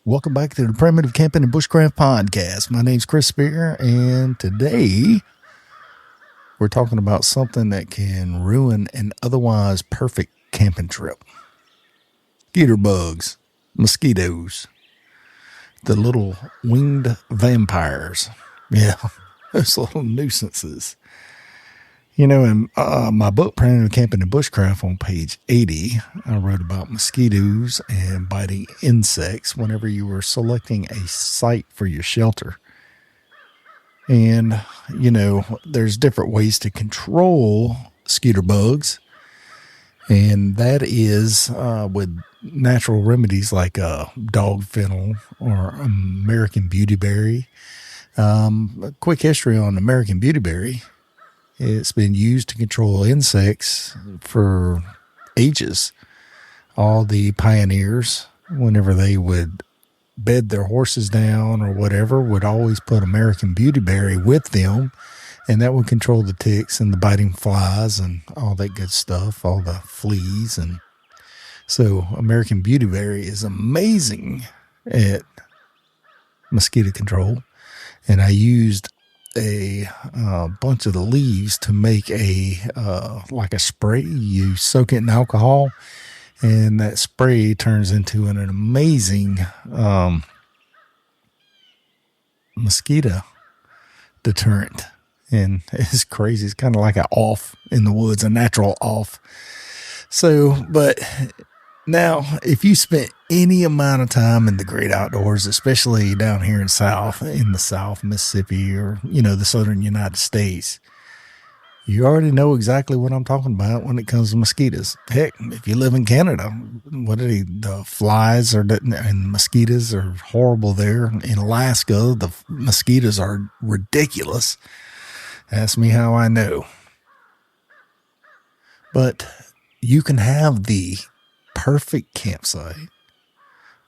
Welcome back to the Primitive Camping and Bushcraft podcast. My name's Chris Spear, and today we're talking about something that can ruin an otherwise perfect camping trip. Skeeter bugs, mosquitoes, the little winged vampires. Yeah, those little nuisances. You know, in my book, Primitive Camping and Bushcraft, on page 80, I wrote about mosquitoes and biting insects whenever you were selecting a site for your shelter. And, you know, there's different ways to control skeeter bugs. And that is with natural remedies like dog fennel or American beautyberry. A quick history on American beautyberry. It's been used to control insects for ages. All the pioneers, whenever they would bed their horses down or whatever, would always put American beautyberry with them, and that would control the ticks and the biting flies and all that good stuff, all the fleas. And so American beautyberry is amazing at mosquito control. And I used a bunch of the leaves to make like a spray. You soak it in alcohol, and that spray turns into an amazing mosquito deterrent. And it's crazy. It's kind of like an off in the woods, a natural off. So, but now, if you spent any amount of time in the great outdoors, especially down here in the South, Mississippi, or, you know, the southern United States, you already know exactly what I'm talking about when it comes to mosquitoes. Heck, if you live in Canada, the flies and mosquitoes are horrible there. In Alaska, the mosquitoes are ridiculous. Ask me how I know. But you can have the perfect campsite.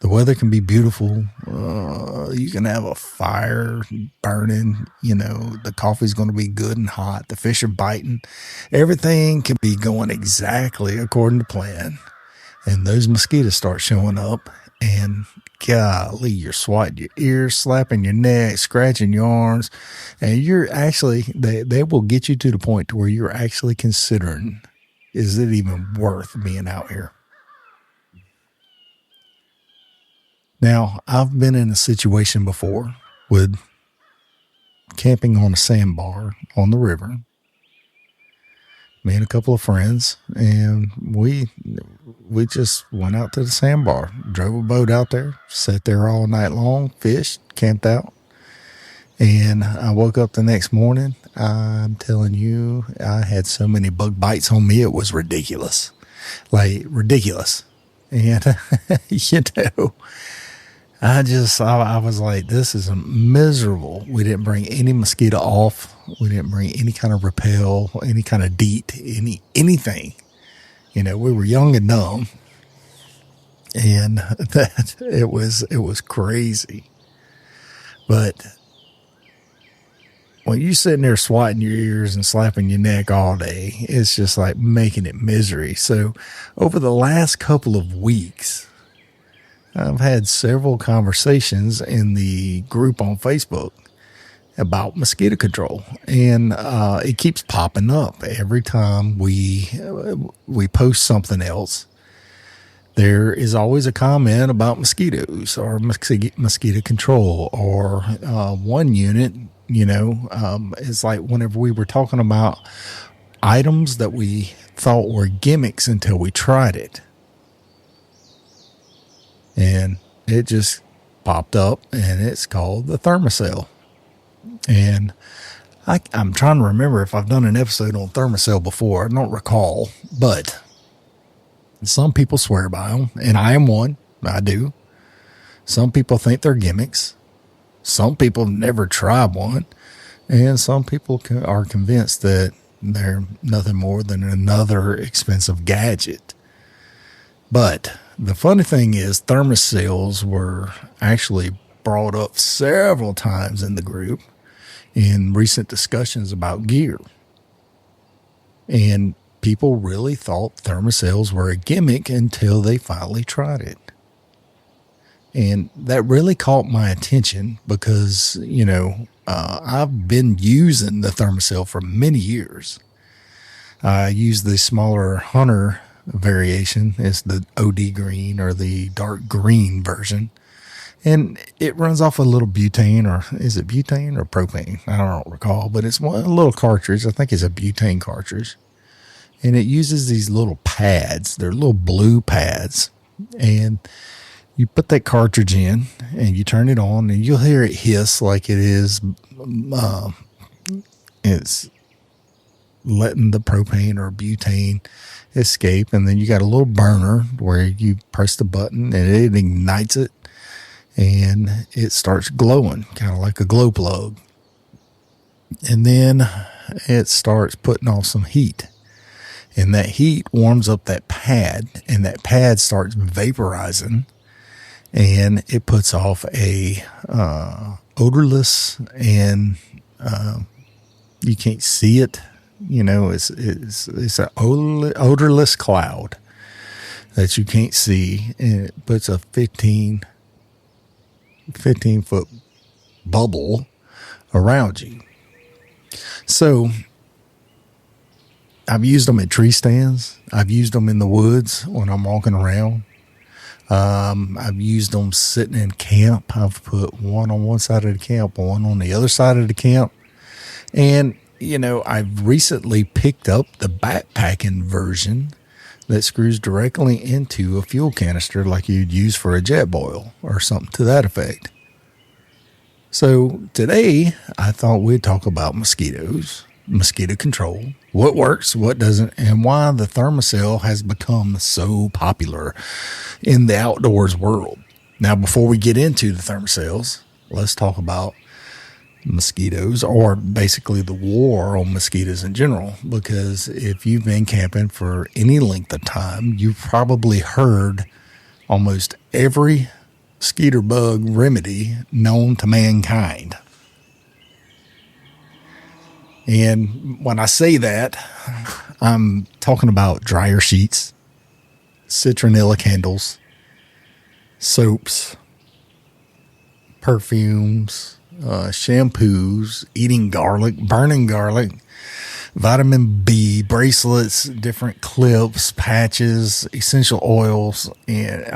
The weather can be beautiful. You can have a fire burning. You know, the coffee's going to be good and hot. The fish are biting. Everything can be going exactly according to plan. And those mosquitoes start showing up, and golly, you're swatting your ears, slapping your neck, scratching your arms. And you're actually, they will get you to the point to where you're actually considering, is it even worth being out here? Now, I've been in a situation before with camping on a sandbar on the river. Me and a couple of friends, and we just went out to the sandbar, drove a boat out there, sat there all night long, fished, camped out. And I woke up the next morning. I'm telling you, I had so many bug bites on me, it was ridiculous. Like, ridiculous. And, you know, I was like, this is miserable. We didn't bring any mosquito off. We didn't bring any kind of repel, any kind of DEET, anything. You know, we were young and dumb. And it was crazy. But when you're sitting there swatting your ears and slapping your neck all day, it's just like making it misery. So over the last couple of weeks, I've had several conversations in the group on Facebook about mosquito control, and it keeps popping up every time we post something else. There is always a comment about mosquitoes or mosquito control, or one unit. You know, it's like whenever we were talking about items that we thought were gimmicks until we tried it. And it just popped up, and it's called the Thermacell. And I'm trying to remember if I've done an episode on Thermacell before. I don't recall, but some people swear by them, and I am one. I do. Some people think they're gimmicks. Some people never tried one, and some people are convinced that they're nothing more than another expensive gadget. But the funny thing is, Thermacells were actually brought up several times in the group in recent discussions about gear. And people really thought Thermacells were a gimmick until they finally tried it. And that really caught my attention because, I've been using the Thermacell for many years. I use the smaller Hunter variation. It's the OD green or the dark green version. And it runs off a little butane, or is it butane or propane? I don't recall, but it's a little cartridge. I think it's a butane cartridge. And it uses these little pads. They're little blue pads. And you put that cartridge in and you turn it on and you'll hear it hiss like it is, it's letting the propane or butane escape. And then you got a little burner where you press the button and it ignites it and it starts glowing, kind of like a glow plug. And then it starts putting off some heat. And that heat warms up that pad, and that pad starts vaporizing, and it puts off a odorless, and you can't see it. It's an odorless cloud that you can't see, and it puts a 15 foot bubble around you. So I've used them at tree stands. I've used them in the woods when I'm walking around. I've used them sitting in camp. I've put one on one side of the camp, one on the other side of the camp. And, I've recently picked up the backpacking version that screws directly into a fuel canister like you'd use for a jet boil or something to that effect. So today I thought we'd talk about mosquitoes, mosquito control, what works, what doesn't, and why the Thermacell has become so popular in the outdoors world. Now, before we get into the Thermacells, let's talk about mosquitoes, or basically the war on mosquitoes in general, because if you've been camping for any length of time, you've probably heard almost every mosquito bug remedy known to mankind. And when I say that, I'm talking about dryer sheets, citronella candles, soaps, perfumes, shampoos, eating garlic, burning garlic, vitamin B, bracelets, different clips, patches, essential oils. And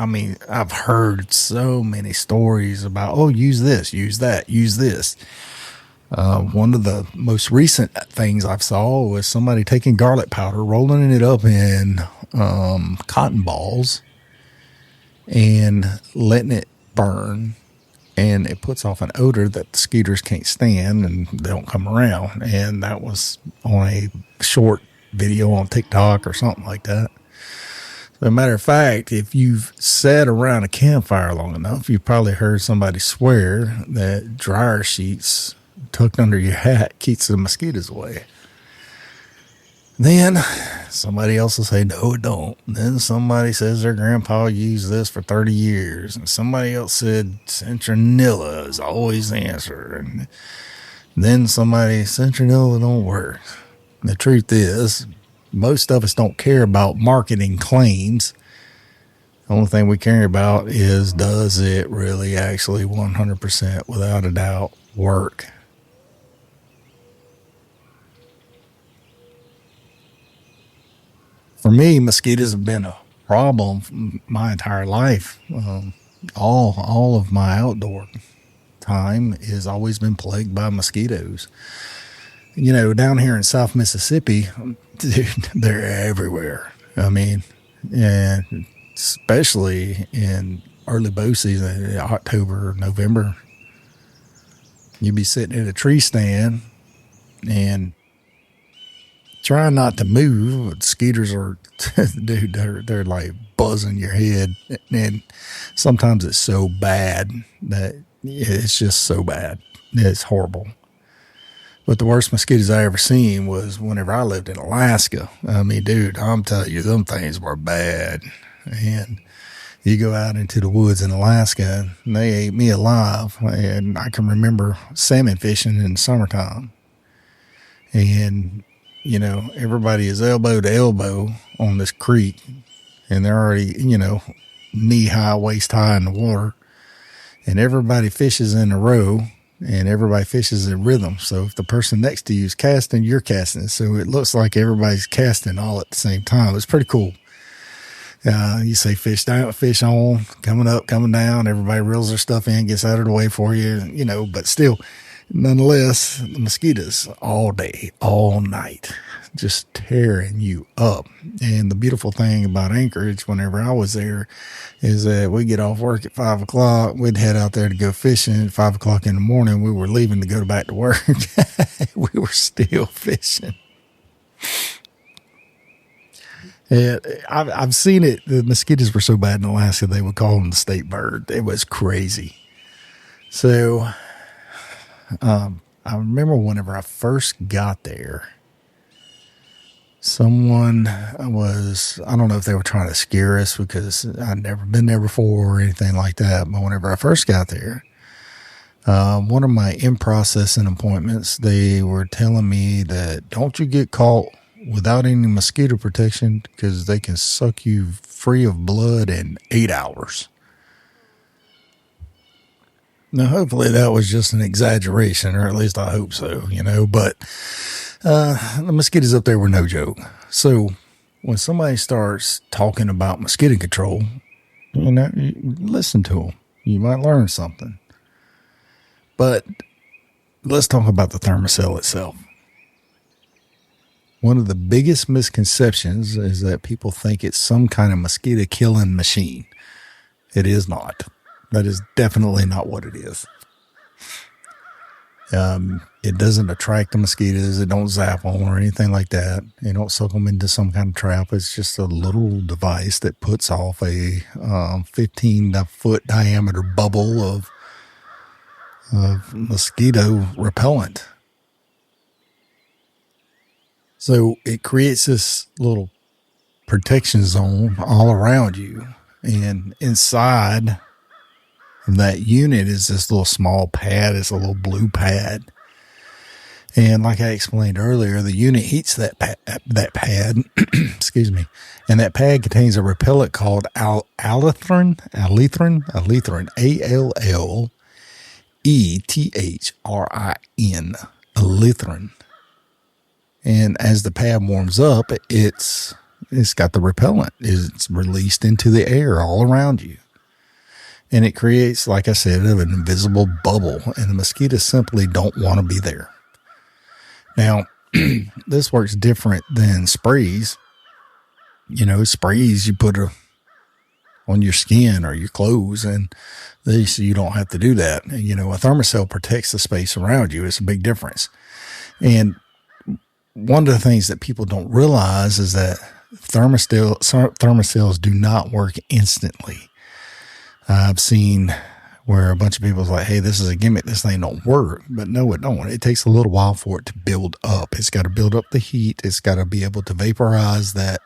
I've heard so many stories about, use this, use that, use this. One of the most recent things I saw was somebody taking garlic powder, rolling it up in cotton balls and letting it burn. And it puts off an odor that the mosquitoes can't stand and they don't come around. And that was on a short video on TikTok or something like that. As a matter of fact, if you've sat around a campfire long enough, you've probably heard somebody swear that dryer sheets tucked under your hat keeps the mosquitoes away. Then somebody else will say, no, it don't. Then somebody says their grandpa used this for 30 years. And somebody else said citronella is always the answer. And then citronella don't work. The truth is, most of us don't care about marketing claims. The only thing we care about is, does it really actually 100% without a doubt work? For me, mosquitoes have been a problem my entire life. All of my outdoor time has always been plagued by mosquitoes. Down here in South Mississippi, dude, they're everywhere. And especially in early bow season, October, November, you'd be sitting at a tree stand and trying not to move. Mosquitoes are, dude, they're like buzzing your head. And sometimes it's so bad that it's just so bad. It's horrible. But the worst mosquitoes I ever seen was whenever I lived in Alaska. Dude, I'm telling you, them things were bad. And you go out into the woods in Alaska and they ate me alive. And I can remember salmon fishing in the summertime. And everybody is elbow to elbow on this creek, and they're already, knee high, waist high in the water. and everybody fishes in a row and everybody fishes in rhythm. So if the person next to you is casting, you're casting. So it looks like everybody's casting all at the same time. It's pretty cool. You say fish down, fish on, coming up, coming down. Everybody reels their stuff in, gets out of the way for you, but still, nonetheless, the mosquitoes all day, all night, just tearing you up. And the beautiful thing about Anchorage, whenever I was there, is that we get off work at 5 o'clock. We'd head out there to go fishing at 5 o'clock in the morning. We were leaving to go back to work. We were still fishing. Yeah, I've seen it. The mosquitoes were so bad in Alaska, they would call them the state bird. It was crazy. So, I remember whenever I first got there, someone I don't know if they were trying to scare us because I'd never been there before or anything like that. But whenever I first got there, one of my in-processing appointments, they were telling me that don't you get caught without any mosquito protection because they can suck you free of blood in 8 hours. Now, hopefully that was just an exaggeration, or at least I hope so, but the mosquitoes up there were no joke. So when somebody starts talking about mosquito control, listen to them. You might learn something. But let's talk about the Thermacell itself. One of the biggest misconceptions is that people think it's some kind of mosquito killing machine. It is not. That is definitely not what it is. It doesn't attract the mosquitoes. It don't zap them or anything like that. It don't suck them into some kind of trap. It's just a little device that puts off a 15-foot diameter bubble of mosquito repellent. So it creates this little protection zone all around you. And inside that unit is this little small pad. It's a little blue pad. And like I explained earlier, the unit heats that pad, excuse me. And that pad contains a repellent called Allethrin, Allethrin, Allethrin. And as the pad warms up, it's got the repellent. It's released into the air all around you. And it creates, like I said, an invisible bubble. And the mosquitoes simply don't want to be there. Now, this works different than sprays. Sprays you put on your skin or your clothes, and you don't have to do that. A Thermacell protects the space around you. It's a big difference. And one of the things that people don't realize is that Thermacells do not work instantly. I've seen where a bunch of people's like, hey, this is a gimmick. This thing don't work. But no, it don't. It takes a little while for it to build up. It's got to build up the heat. It's got to be able to vaporize that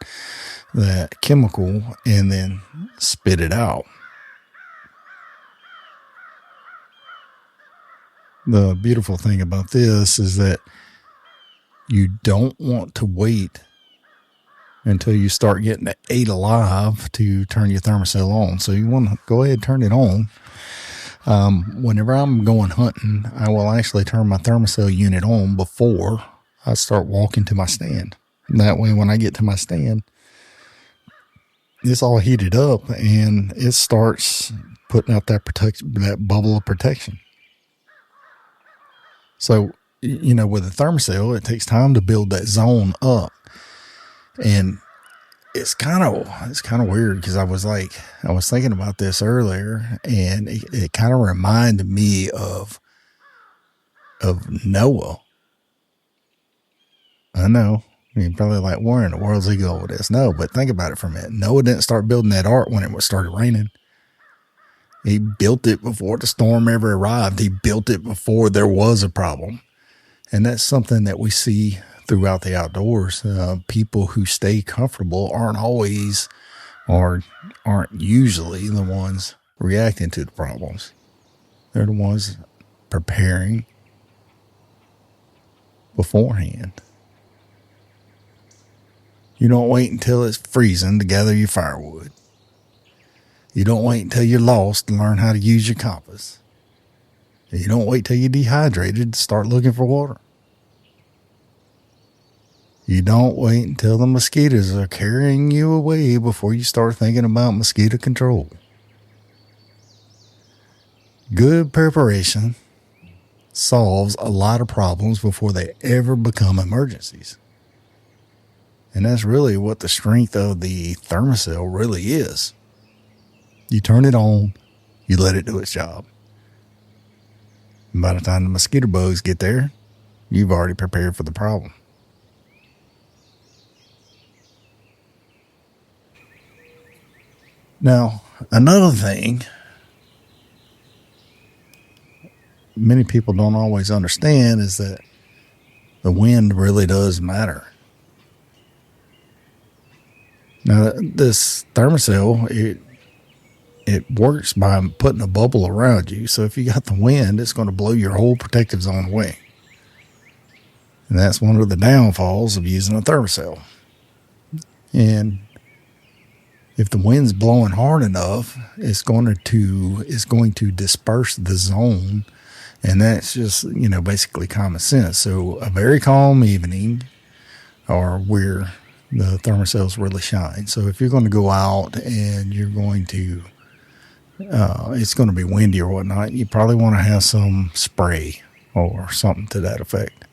chemical and then spit it out. The beautiful thing about this is that you don't want to wait until you start getting ate alive to turn your Thermacell on. So you want to go ahead and turn it on. Whenever I'm going hunting, I will actually turn my Thermacell unit on before I start walking to my stand. That way, when I get to my stand, it's all heated up and it starts putting out that bubble of protection. So, with the Thermacell, it takes time to build that zone up. And it's kind of weird because I was thinking about this earlier, and it kind of reminded me of Noah. I know. You're probably like, where in the world's he going with this? No, but think about it for a minute. Noah didn't start building that ark when it started raining. He built it before the storm ever arrived. He built it before there was a problem. And that's something that we see throughout the outdoors. People who stay comfortable aren't usually the ones reacting to the problems. They're the ones preparing beforehand. You don't wait until it's freezing to gather your firewood. You don't wait until you're lost to learn how to use your compass. You don't wait till you're dehydrated to start looking for water. You don't wait until the mosquitoes are carrying you away before you start thinking about mosquito control. Good preparation solves a lot of problems before they ever become emergencies. And that's really what the strength of the Thermacell really is. You turn it on, you let it do its job. And by the time the mosquito bugs get there, you've already prepared for the problem. Now, another thing many people don't always understand is that the wind really does matter. Now, this Thermacell, it works by putting a bubble around you. So if you got the wind, it's going to blow your whole protective zone away. And that's one of the downfalls of using a Thermacell. And if the wind's blowing hard enough, it's going to disperse the zone. And that's just, basically common sense. So a very calm evening are where the Thermacells really shine. So if you're going to go out and you're going to, it's going to be windy or whatnot, you probably want to have some spray or something to that effect.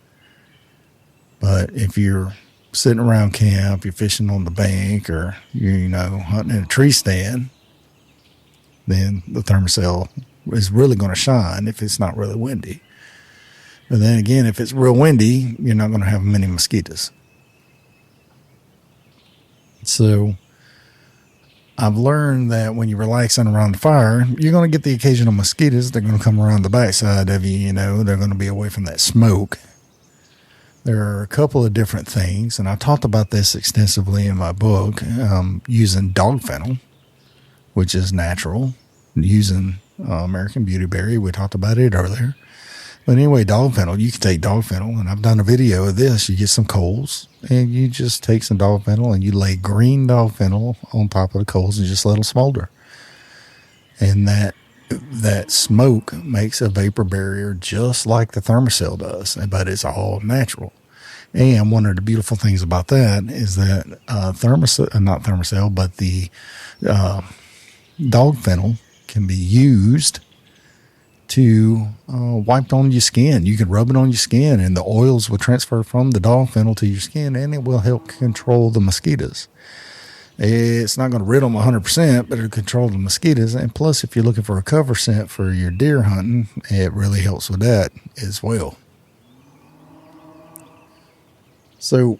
But if you're sitting around camp, you're fishing on the bank, or you're, hunting in a tree stand, then the Thermacell is really going to shine if it's not really windy. But then again, if it's real windy, you're not going to have many mosquitoes. So I've learned that when you're relaxing around the fire, you're going to get the occasional mosquitoes. They're going to come around the backside of you, they're going to be away from that smoke. There are a couple of different things, and I talked about this extensively in my book, using dog fennel, which is natural, using American Beautyberry. We talked about it earlier. But anyway, dog fennel, you can take dog fennel, and I've done a video of this. You get some coals, and you just take some dog fennel, and you lay green dog fennel on top of the coals and just let them smolder. And that smoke makes a vapor barrier just like the Thermacell does, but it's all natural. And one of the beautiful things about that is that not Thermacell, but the dog fennel can be used to wipe on your skin. You can rub it on your skin, and the oils will transfer from the dog fennel to your skin, and it will help control the mosquitoes. It's not going to rid them 100%, but it'll control the mosquitoes. And plus, if you're looking for a cover scent for your deer hunting, it really helps with that as well. So,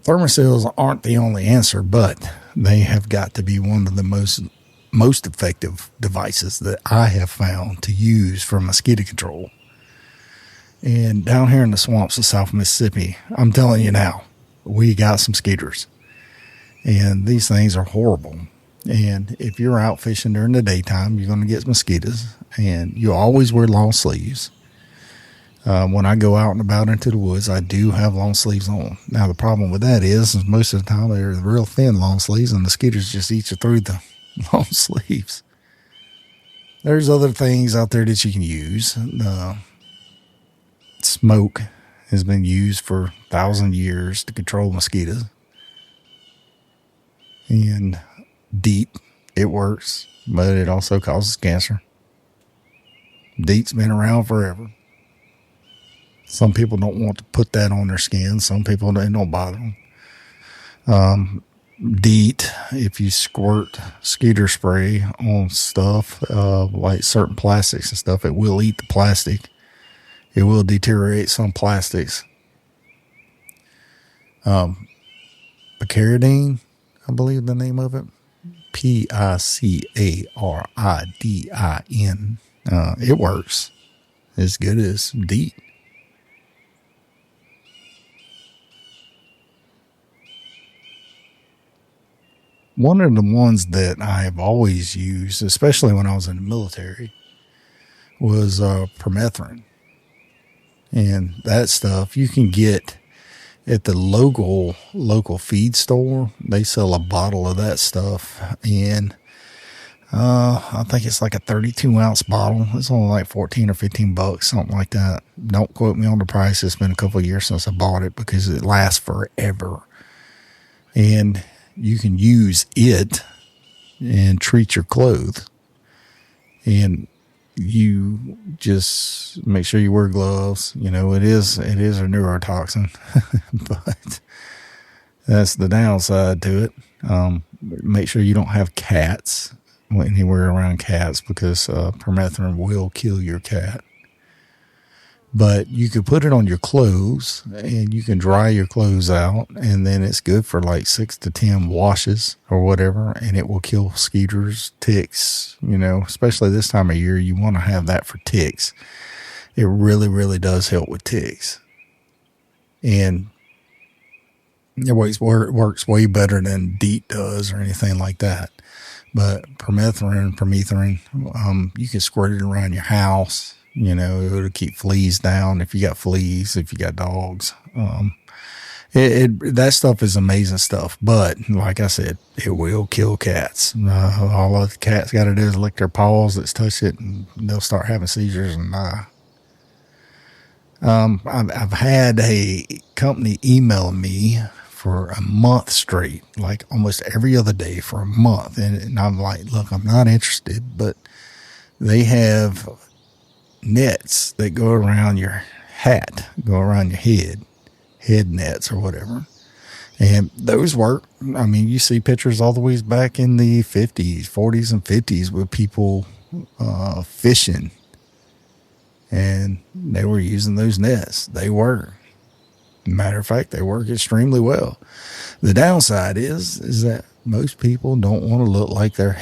Thermacells aren't the only answer, but they have got to be one of the most effective devices that I have found to use for mosquito control. And down here in the swamps of South Mississippi, I'm telling you now, we got some skeeters, and these things are horrible. And if you're out fishing during the daytime, you're going to get mosquitoes, and you always wear long sleeves. When I go out and about into the woods, I do have long sleeves on. Now, the problem with that is most of the time they're real thin long sleeves, and the mosquitoes just eat you through the long sleeves. There's other things out there that you can use. Smoke has been used for 1,000 years to control mosquitoes. And DEET, it works, but it also causes cancer. DEET's been around forever. Some people don't want to put that on their skin. Some people, they don't bother them. DEET, if you squirt skeeter spray on stuff, like certain plastics and stuff, it will eat the plastic. It will deteriorate some plastics. Picaridin, I believe the name of it. Picaridin. It works as good as DEET. One of the ones that I have always used, especially when I was in the military, was Permethrin. And that stuff you can get at the local feed store, they sell a bottle of that stuff, and I think it's like a 32-ounce bottle. It's only like 14 or 15 bucks, something like that. Don't quote me on the price. It's been a couple of years since I bought it because it lasts forever. And you can use it and treat your clothes. And you just make sure you wear gloves. You know, it is a neurotoxin, but that's the downside to it. Make sure you don't have cats anywhere around cats, because permethrin will kill your cat. But you could put it on your clothes, and you can dry your clothes out, and then it's good for like 6 to 10 washes or whatever, and it will kill mosquitoes, ticks. You know, especially this time of year, you want to have that for ticks. It really, really does help with ticks, and it works way better than DEET does or anything like that. But Permethrin, you can squirt it around your house. You know, it'll keep fleas down if you got fleas, if you got dogs. That stuff is amazing stuff. But like I said, it will kill cats. All of the cats got to do is lick their paws that's touched it, and they'll start having seizures and die. I've had a company email me for a month straight, like almost every other day for a month. And I'm like, look, I'm not interested, but they have nets that go around your hat, go around your head nets or whatever. And those work. I mean, you see pictures all the way back in the 50s, 40s and 50s with people fishing, and they were using those nets. They work. Matter of fact, they work extremely well. The downside is that most people don't want to look like they're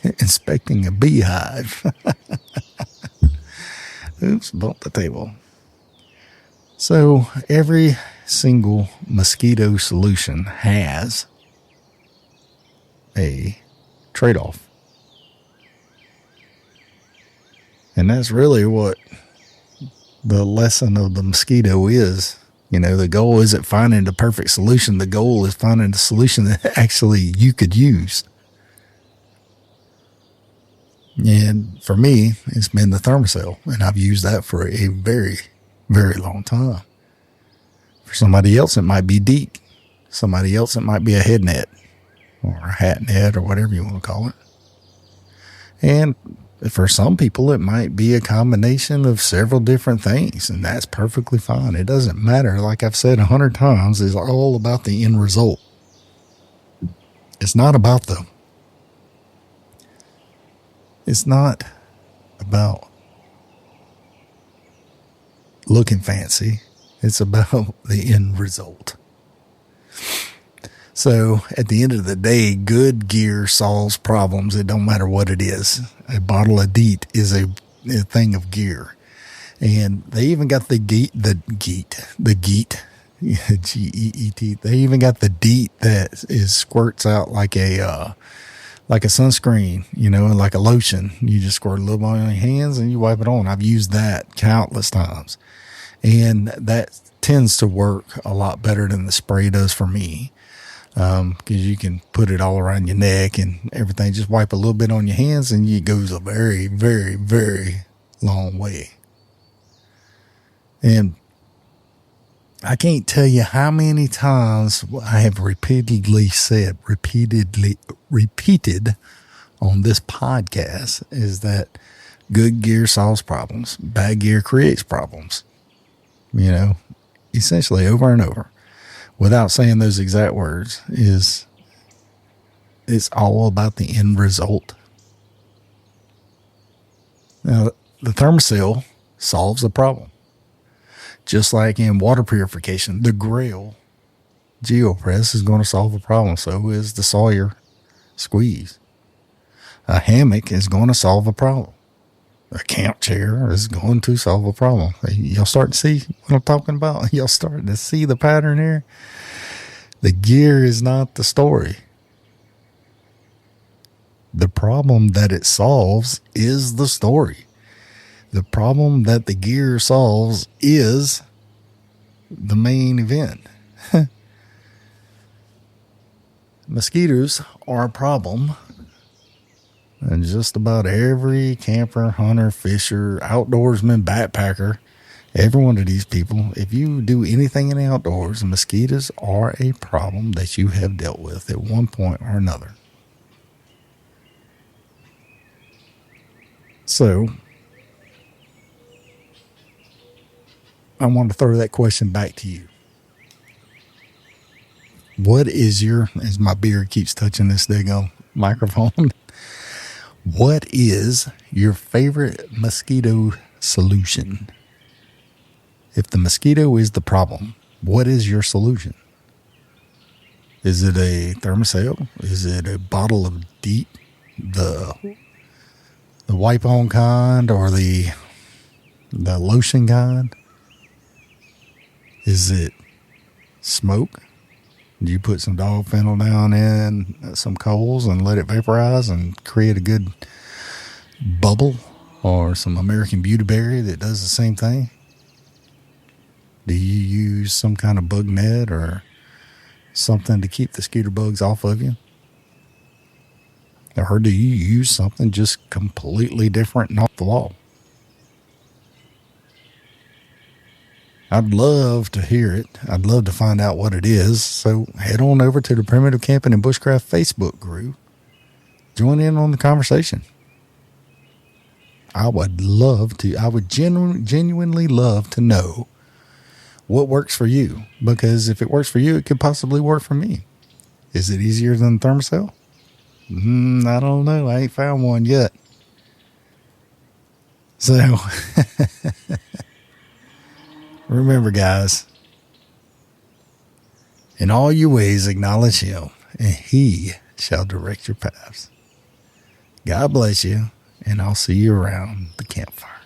inspecting a beehive. Oops, bumped the table. So every single mosquito solution has a trade-off. And that's really what the lesson of the mosquito is. You know, the goal isn't finding the perfect solution. The goal is finding the solution that actually you could use. And for me, it's been the Thermacell, and I've used that for a very, very long time. For somebody else, it might be DEET. Somebody else, it might be a head net or a hat net or whatever you want to call it. And for some people, it might be a combination of several different things, and that's perfectly fine. It doesn't matter. Like I've said 100 times, it's all about the end result. It's not about looking fancy. It's about the end result. So at the end of the day, good gear solves problems. It don't matter what it is. A bottle of DEET is a thing of gear. And they even got the GEET, G-E-E-T. They even got the DEET that squirts out like a sunscreen, you know, like a lotion. You just squirt a little bit on your hands and you wipe it on. I've used that countless times. And that tends to work a lot better than the spray does for me. Because you can put it all around your neck and everything. Just wipe a little bit on your hands and it goes a very, very, very long way. And I can't tell you how many times I have repeated on this podcast is that good gear solves problems. Bad gear creates problems. You know, essentially over and over. Without saying those exact words, it's all about the end result. Now, the Thermacell solves the problem. Just like in water purification, the Grail GeoPress is going to solve a problem. So is the Sawyer Squeeze. A hammock is going to solve a problem. A camp chair is going to solve a problem. Y'all start to see what I'm talking about? Y'all starting to see the pattern here? The gear is not the story. The problem that it solves is the story. The problem that the gear solves is the main event. Mosquitoes are a problem. And just about every camper, hunter, fisher, outdoorsman, backpacker, every one of these people, if you do anything in the outdoors, mosquitoes are a problem that you have dealt with at one point or another. So, I want to throw that question back to you. What is your, as my beard keeps touching this daggone microphone, what is your favorite mosquito solution? If the mosquito is the problem, what is your solution? Is it a Thermacell? Is it a bottle of DEET, the wipe-on kind, or the lotion kind? Is it smoke? Do you put some dog fennel down in some coals and let it vaporize and create a good bubble? Or some American beautyberry that does the same thing? Do you use some kind of bug net or something to keep the scooter bugs off of you? Or do you use something just completely different and off the wall? I'd love to hear it. I'd love to find out what it is. So head on over to the Primitive Camping and Bushcraft Facebook group. Join in on the conversation. I would genuinely love to know what works for you. Because if it works for you, it could possibly work for me. Is it easier than Thermacell? I don't know. I ain't found one yet. So... remember, guys, in all your ways acknowledge him, and he shall direct your paths. God bless you, and I'll see you around the campfire.